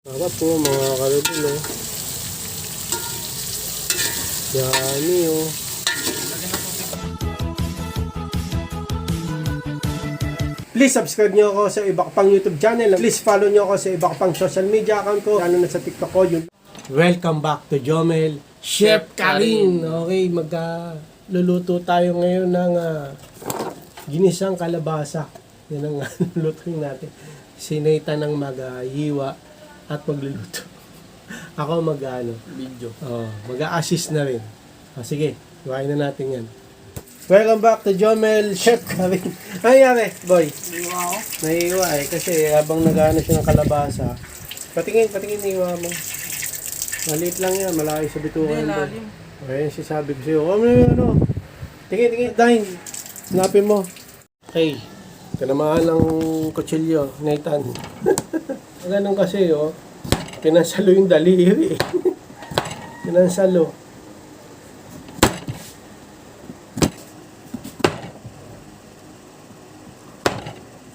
Sarap po mga kalibin, oh. Yummy, oh. Please subscribe nyo ako sa iba ko pang YouTube channel. Please follow nyo ako sa iba ko pang social media account ko. Lalo na sa TikTok ko. Yun. Welcome back to Jomel Chef Karin. Okay, magluluto tayo ngayon ng ginisang kalabasa. Yan ang lutuin natin. Si Nathan ang maghiwa at magluluto. Ako Video. mag-a-assist na rin. Sige, iwain na natin yan. Welcome back to Jomel Chef Karin. Ano nangyari, boy? Wow. Naiiwa kasi habang nag-ano siya ng kalabasa. Patingin iwa mo. Maliit lang yan, malaki sa bitukan. Hindi, lalim. Ayan, sabi ko sa'yo. Ano? Tingin, dahil. Sinapin mo. Okay. Tinamaan ng kutsilyo, Nathan. Ganun kasi, pinansalo yung daliri. Pinansalo.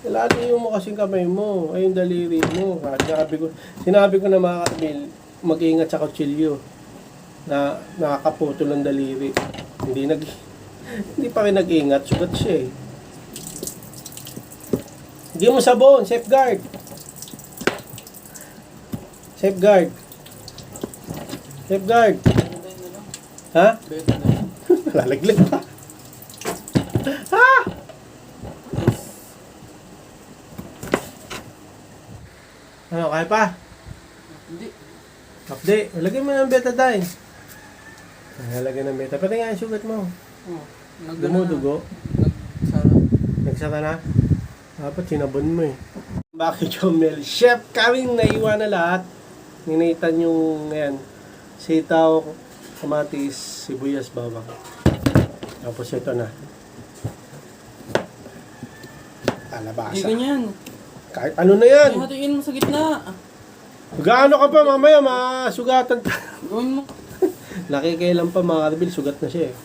Lalo mo kasing kamay mo, ay yung daliri mo. Sinabi ko na mga kabil, mag-iingat sa kutsilyo na nakakaputol ang daliri. Hindi pa rin nag-iingat, sugat siya eh. Hindi mo sabon, safeguard. Safeguard. Safeguard. Ha? Lalaglag pa. Ha? Ano, kaya pa? Hindi. Update. Lagyan mo ng betadine. Lagyan ng betadine. Pati nga yung sugat mo. Dumudugo. Nagsara na? Dapat sinabon mo eh. Bakit Jomel Chef Karin naiwa na lahat. Ninaitan yung sitaw, kamatis, sibuyas, bawang. Tapos ito na. Kalabasa. Hindi ganyan. Kahit ano na yan. Hatiin mo sa gitna. Gaano ka pa mamaya, masugatan ka. Gawin mo. Nakikailan pa mga karbil, sugat na siya eh.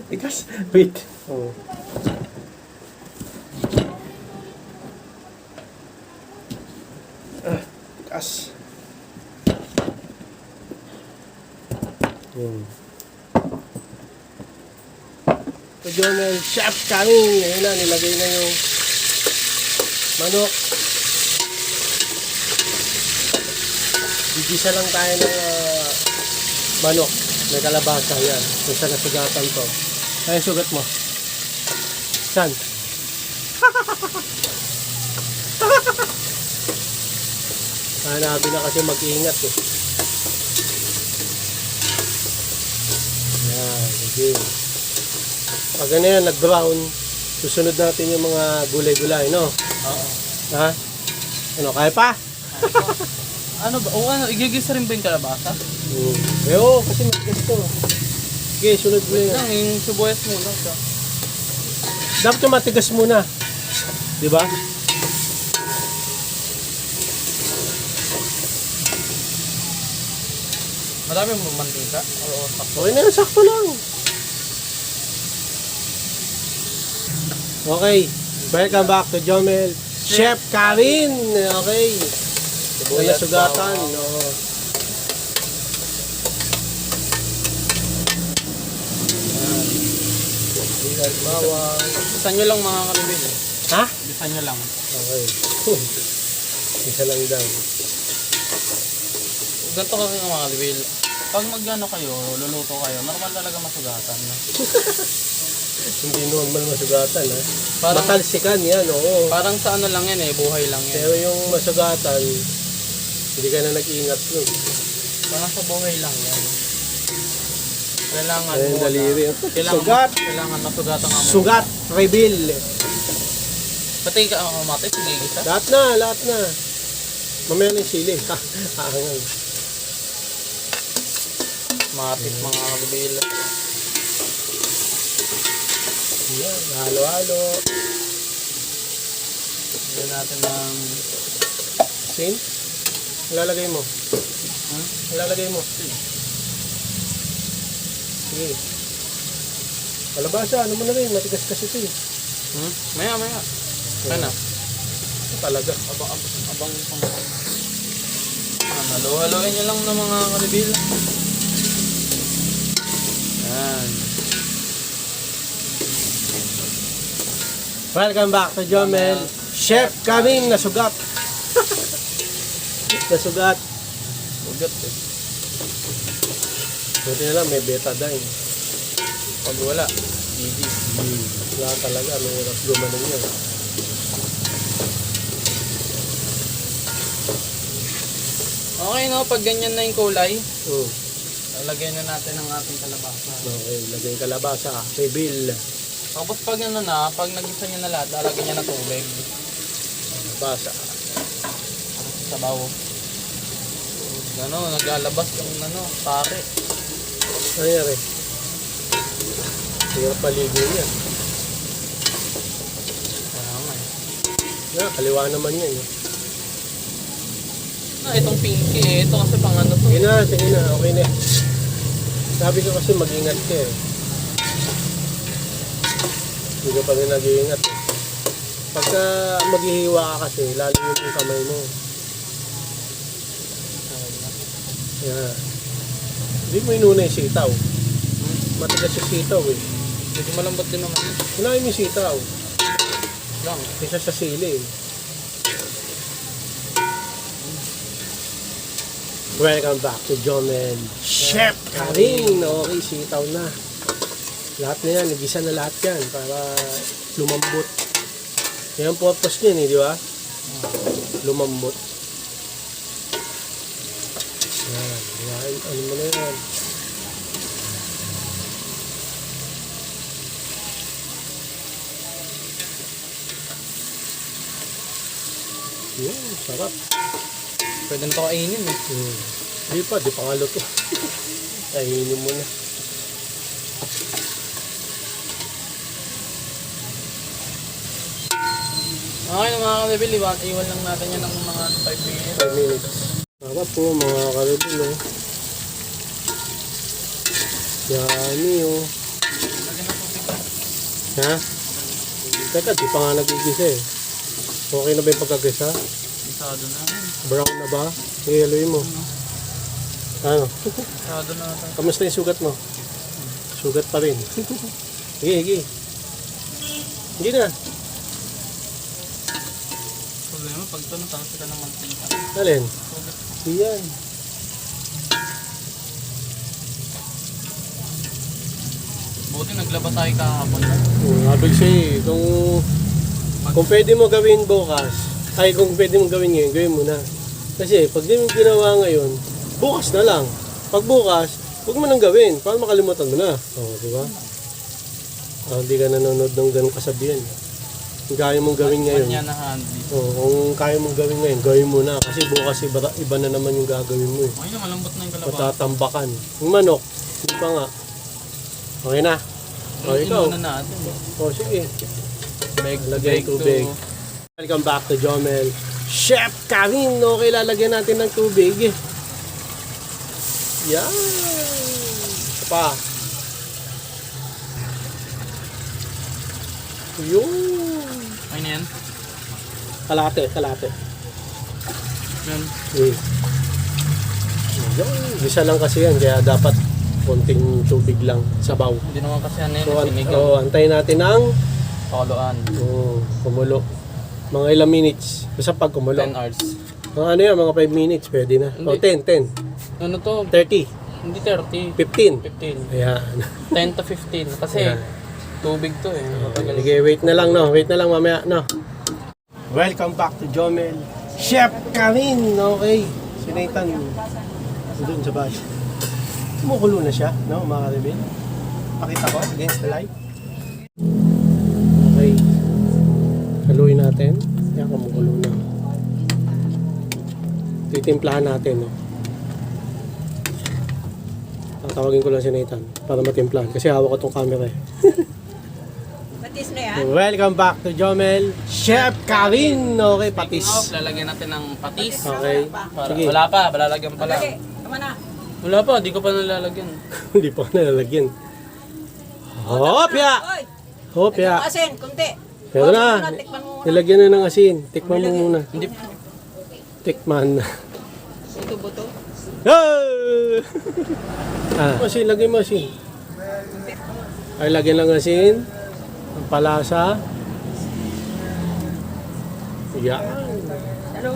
Tikas, wait. Tikas. So, Jomel Chef Karin. Ayun na, nilagay na yung manok. Gigisa lang tayo ng manok. May kalabasa yan. Kung saan nasugatan to. Ay, sugat mo. Saan? Hanabi na kasi mag-iingat eh. Yan, okay. Pag ano yan, nag-brown, susunod natin yung mga gulay-gulay, no? Oo. Ha? Ano, kaya pa? Ano ba? Igigisa rin ba yung kalabasa? Kasi mag-gusto. Okay, sunod mo yun. Yung sibuyas muna. Dapat yung matigas muna. Di ba? Marami mo mantika? Oo, sakto. Okay na yan, sakto lang. Okay, welcome back to Jomel Chef Karin. Okay. Sibuyas, sugatan. Oo. Sibuyas, bawang. Bisan nyo lang mga kalibin eh. Ha? Bisan nyo lang. Okay. Isa lang daw. Ganito kasi mga kalibin. Pag mag-ano kayo, luluto kayo, normal talaga masugatan. Hindi normal masugatan, ha? Parang- Matalsikan yan, oo. Parang sa ano lang yan eh, buhay lang yan. Pero yung masugatan, hindi ka na nag-ingat yun. Parang sa buhay lang yan. Kailangan Ayun, mo daliri. Kailangan, Sugat! kailangan masugatan nga mo. Sugat! Reveal! Pati ka ang mati, sigigisa. Lahat na. Mamaya na yung sili. Aangan. Matik mga kalibin. Yan, halo-halo. Bigyan natin ng... Sin? Ilalagay mo. Ilalagay mo. Sige. Kalabasa, ano mo na rin? Matigas kasi ito eh. Maya. Ano? Talaga. Abang halo-haloin nyo lang ng mga kalibil. Yan. Welcome back to Jomel. Chef kaming nasugat. Nasugat. Ugat eh. Buti na lang may betadine. Pag wala, GG. Wala talaga, may hirap gumanon yun. Okay no, pag ganyan na yung kulay, Mm. lalagyan na natin ang ating kalabasa. Okay, lagyan yung kalabasa. May bill. Tapos pag ano na, pag nagisa nyo na lahat, lalagyan nyo na tubig. Kalabasa. Sa sabaw. Ano, naglalabas yung ano, pare. Ano nangyari? Hirap paligo niya. Kaya nga eh. Kaliwa naman yan. Itong pinky eh. Ito kasi pang ano to. Sige na, okay na. Sabi ko kasi mag-ingat ka eh. Hindi ka pa rin nag-iingat eh. Pagka maghihiwa ka kasi, lalo yung kamay mo. Yeah. Hindi mo inuna yung sitaw. Matigas yung sitaw eh. Medyo malambot din naman. Unahin mo yung sitaw. Lang. Isa sa sili eh. Welcome back to Jomel. Chef Karin! Okay, sitaw na. Lahat na yan, nagisa na lahat yan para lumambot. Yan ang purpose niyan eh, di ba? Lumambot. Yan, ano mo na yan. Yan, sarap. Pwede na ito kainin eh. Hindi pa, di pa nga luto. Kainin mo na. Okay na mga kalibil, iwan lang natin yan ng mga 5 minutes. 5 minutes. Sarap po mga karibil oh. Yummy oh. Lagyan na tubig. Ha? Teka, di pa nga nagigisa eh. Okay na ba yung pagkagisa? Isado na. Brown na ba? Ihaluin mo. Ano? Isado na natin. Kamusta yung sugat mo? Sugat pa rin. Hige, hige. Hindi na. Problema, pag ito natansi ka ng mantika. Alin? Sugat. Iyan. Buti naglaba tayo kahapon. Abig siya eh. Kung pwede mo gawin bukas, ay kung pwede mo gawin ngayon, gawin mo na. Kasi pag di mo ginawa ngayon, bukas na lang. Pag bukas, huwag mo nang gawin. Para makalimutan mo na. Oo, di ba? Hindi ka nanonood ng ganong kasabihan. Kung kaya mong gawin ngayon, Kanya na handy. kung kaya mong gawin ngayon, gawin mo na. Kasi bukas iba na naman yung gagawin mo eh. Okay na, malambot na yung kalabasa. Matatambakan. Yung manok, hindi pa nga. Okay na. O, ikaw. Inuuna natin. O, sige. Lagyan Bake tubig. Welcome back to Jomel. Chef Karin! Okay, lalagyan natin ng tubig. Yan! Ito pa. Yun! Okay na yan? Kalate. Yan. Yun. Isa lang kasi yan, kaya dapat konting tubig lang, sabaw. Hindi naman kasi ano So, yun, sinigang. antayin natin ng Pakuluan. kumulo. Mga ilang minutes. Basta pag kumulo. 10 hours. Mga ano yan, mga 5 minutes, pwede na. O, Hindi. 10. Ano to? 30. Hindi 30. 15. 15. Ayan. 10 to 15. Kasi Ayan. tubig to eh. Matagal. Sige, wait na lang, no? Wait na lang mamaya, no? Welcome back to Jomel. Chef Karin! Okay. Si Nathan, doon sa bahay. Kumukulo na siya, no? Mga karibin. Pakita ko against the light. Okay. Haluin natin. Yan, kumukulo na. Titimplahan natin, no? Tatawagin ko lang si Nathan para matimplahan. Kasi hawak ko tong camera eh. Patis na yan? Welcome back to Jomel. Chef Karin! Okay, patis. Speaking of, lalagyan natin ng patis. Okay. Para, Sige. wala pa, balalagyan pa lang. Lagi, tama na. Wala pa, di ko pa nalalagyan. Hindi pa ako nalalagyan. Hopya! Oy, Hopya! asin, kunti. Pero na, Tikman mo muna. nilagyan na ng asin. Tikman mo muna. Hindi. Tikman. Buto-buto. Asin, lagay mo asin. Ay, lagyan lang asin. Ang palasa. Yan. Hello?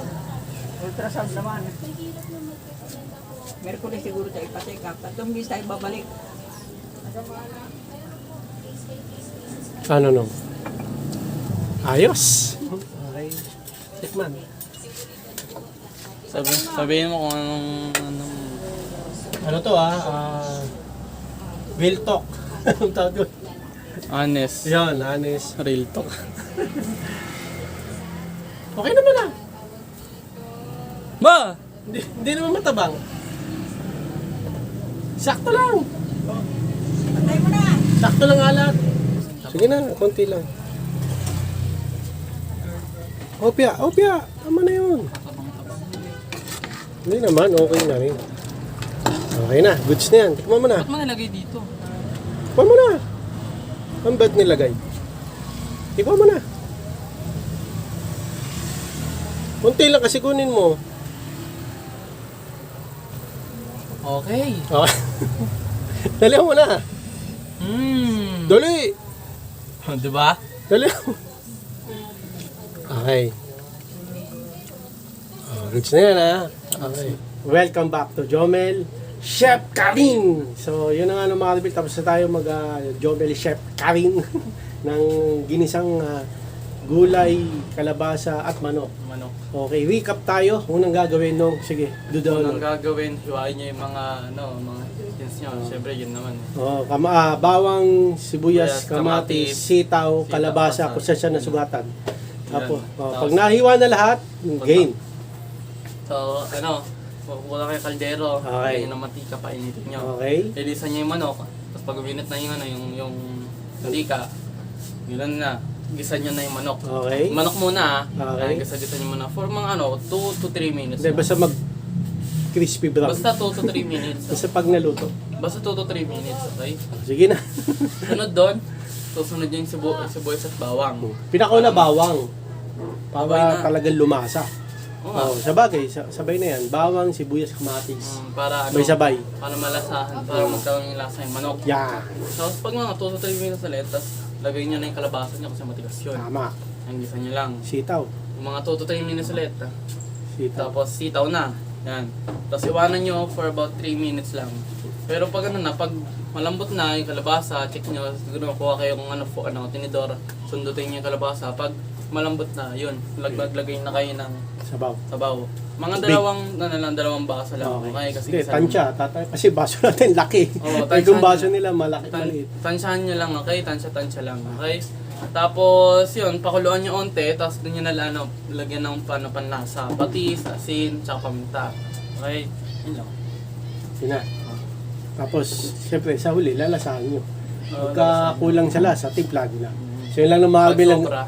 Ultrasound naman. Merkulis siguro tayo ipacheck up. Tatlong bis tayo babalik. Ano no? Ayos. Okay. Tikman. Sabihin mo kung anong Ano to real talk. Ang tawag doon. honest. Yan, honest. Real talk. Okay naman Ba! Hindi naman matabang. Sakto lang. Patay mo na. Sakto lang alat. Sige na, konti lang. Opya. Tama na yun. Hindi naman, okay na rin. Okay na, goods na yan. Tikman mo na. Ba't mo nilagay dito? Tikman mo na. Ang ba't nilagay? Tikman mo na. Konti lang kasi kunin mo. Okay. Okay. Dali mo na. Dali. Diba? Dali mo. Okay. Goods na yan Okay. Welcome back to Jomel Chef Karin. So, yun na nga mga kapatid. Tapos na tayo Jomel Chef Karin ng ginisang gulay, kalabasa at manok. Manok. Okay, recap tayo. Unang gagawin nung, sige, Ang doon. gagawin, hiwain nyo yung mga, mga ingredients nyo. Siyempre, yun naman. Bawang, sibuyas, Sibuyas, kamatis, kamatis, sitaw, kalabasa, kalabasa. kung saan siya nasugatan. Tapos, Tapos, pag nahiwa na lahat, game. So, pupunta kayo kaldero. Okay. Lagyan ng mantika, painitin nyo. Okay? Ilisan nyo yung manok. Tapos pag uminit na yung mantika, yun na. Gisan nyo na yung manok. Okay. Manok muna Okay. Gisa-gisa nyo muna. For mga 2 to 3 minutes. Hindi, basta crispy brown. Basta 2 to 3 minutes. Basta pag naluto. Basta 2 to 3 minutes, okay? Sige na. Sunod doon, susunod yung sibuyas at bawang. Pinakauna bawang. Sabay Para na. talagang lumasa. Oo. Sabagay, sabay na yan. Bawang, sibuyas, kamatis. Para May sabay. Para malasahan, para magkaroon yung lasa yung manok. Yeah. Tapos pag mga 2 to 3 minutes ulit, tapos lagay nyo na yung kalabasa nyo kasi matigas yun. Tama. Ang gisa nyo lang. Sitaw. Yung mga 2 to 3 minutes ulit. Sitaw. Tapos sitaw na. Yan. Tapos iwanan nyo for about 3 minutes lang. Pero pag pag malambot na yung kalabasa, check nyo, siguro makuha kayo kung tinidor, sundutin nyo yung kalabasa. Pag malambot na, yun, lagay na kayo ng Sabaw. sabaw. Mga Big. dalawang baso lang. Okay, kasi Hindi, isa- tansya. Kasi baso natin laki. Oo, Ay, kung tansya baso niya. nila malaki, maliit. Tansyahan nyo lang, okay? Tansya lang, okay? Tapos, yun, pakuluan nyo onte, tapos doon nyo na lagyan ng panlasa. Patis, asin, tsaka paminta. Okay? Yun lang. Yun na. Tapos, siyempre, sa huli, lalasahan nyo. Oo, Pagka kulang sa lasa, timpla nyo lang. So, yun lang ng mga Pag kabilang. sobra,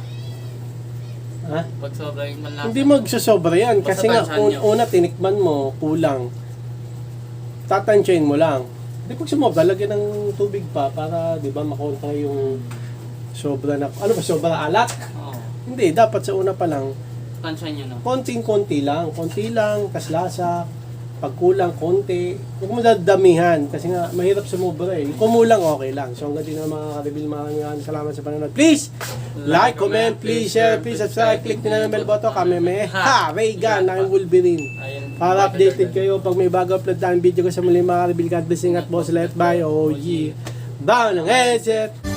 Ha? pag sobra yung panlasa. Hindi magsusobra yan. Basta Kasi nga, tansyahan nyo. una tinikman mo, kulang. Tatansyahin mo lang. Hindi pag sumobra, lagyan ng tubig pa para, di ba, makontra yung sobra na, ano ba, sobra alat? Oo. Hindi, dapat sa una pa lang, Tansyahan nyo na. konti lang, tas lasa, pag kulang, konti. Huwag mo dadamihan, kasi nga, mahirap sumobra eh. Kumulang, okay lang. So, hanggang din na mga ka-reveal, mga salamat sa panonood. Please, like, comment, please share, please subscribe, click nyo na ng bell button, kami may Ray-Gun, ng Wolverine. Ayun. Para updated kayo pag may bago upload tayong video ko sa muli mga ka-reveal. God blessing at boss, let by OG. Down ang headset!